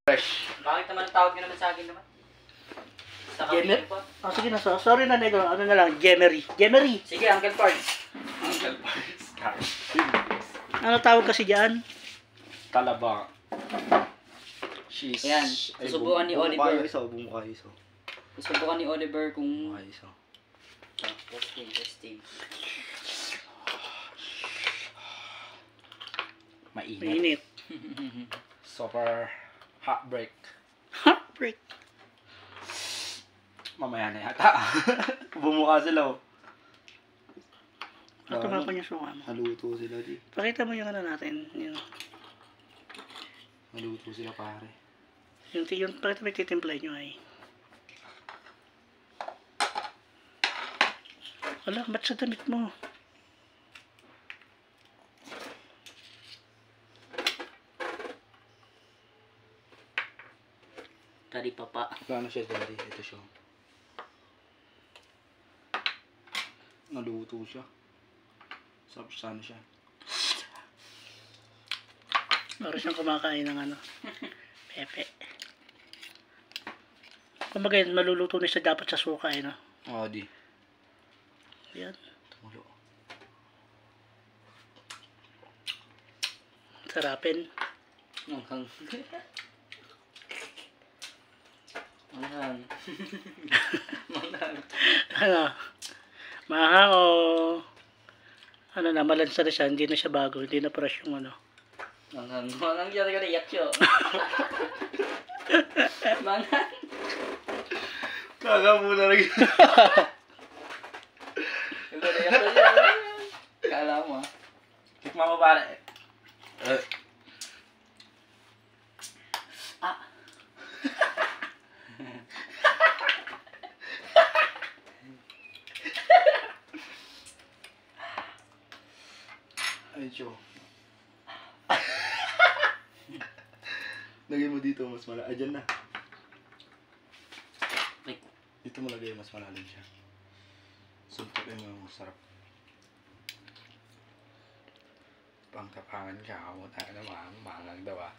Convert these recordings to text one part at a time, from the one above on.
Fresh. Bakit naman tawag nyo naman sa akin naman? Sa Gemer? pa. Oh, sige na. Sorry na, Nego. Ano na lang? Gemery. Gemery. Sige, Uncle Pards. Uncle Pards. Ano tawag kasi dyan? Talabang. Cheese. Ayan. Susubukan ni Oliver. Bumukha isa. Susubukan ni Oliver kung... Bumukha isa. Testing. Mainit. Super heartbreak. Heartbreak. Mamaya na yata. Bumukha sila oh. Patama ko yung suka mo. Naluto sila di. Pakita mo yung ano natin. Yun. Naluto sila pare. Yung pakita mo yung titimplay nyo ay. Wala, ba't sa damit mo? Tadi papa. Paano siya daddy? Ito siya. Naluto siya. Sarap sana siya. Para siyang kumakain ng ano. Pepe. Kumbaga yun, maluluto na siya dapat sa suka eh, no? Oo, di. Yan. Tumulo. Sarapin. Manghang. Manghang. Manghang. Ano? Mahang o... Ano na, malansa na siya. Hindi na siya bago. Hindi na fresh yung ano. Manghang. Manghang siya talaga iyak siya. Manghang. Kaka muna lagi. Kala mo ah. Tikman mo pare. Ah. Ay, Cho. Lagay mo dito, mas malalim. Dyan na. Dito mo lagay, mas malalim siya. Suntukin mo yung sarap. Pangkapangan ka, kamuta naman, mangang daw ah.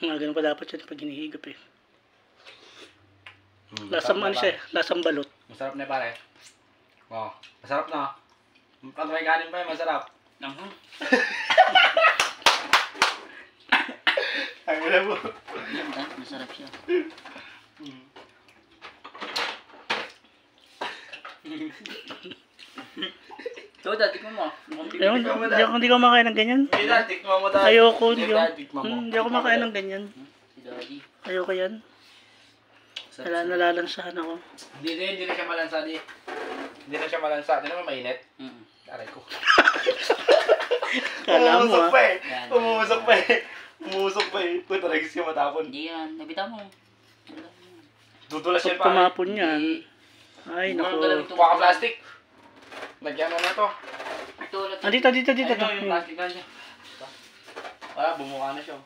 Mga ganun pa dapat yan pag hinihigop eh. Lasang ano siya eh. Lasang balot. Masarap na pare. Oh, masarap na. Pag may kanin pa yun, masarap. Manghang. Ay, wala mo. Masarap siya. So, tikman mo. Hindi ko makain ng ganyan. Hindi na, tikman mo tayo. Ayoko. Tikman mo. Hindi ako makain ng ganyan. Si Daddy. Ayoko yan. Nalalansahan ako. Hindi na siya malansa di. Hindi na siya malansa. Hindi naman mainit. Aray ko. Kala mo Umusok pa ah. eh. Umusok pa eh. Umusok pa eh. Kung talagang siya matapon. Hindi yan. Nabita mo. Dudulas yan Pag tumapon yan. Ay, naku. Baka plastic. Lagyan mo na to. Dito. Ano yung plastic na siya? Wala, bumuka na siya.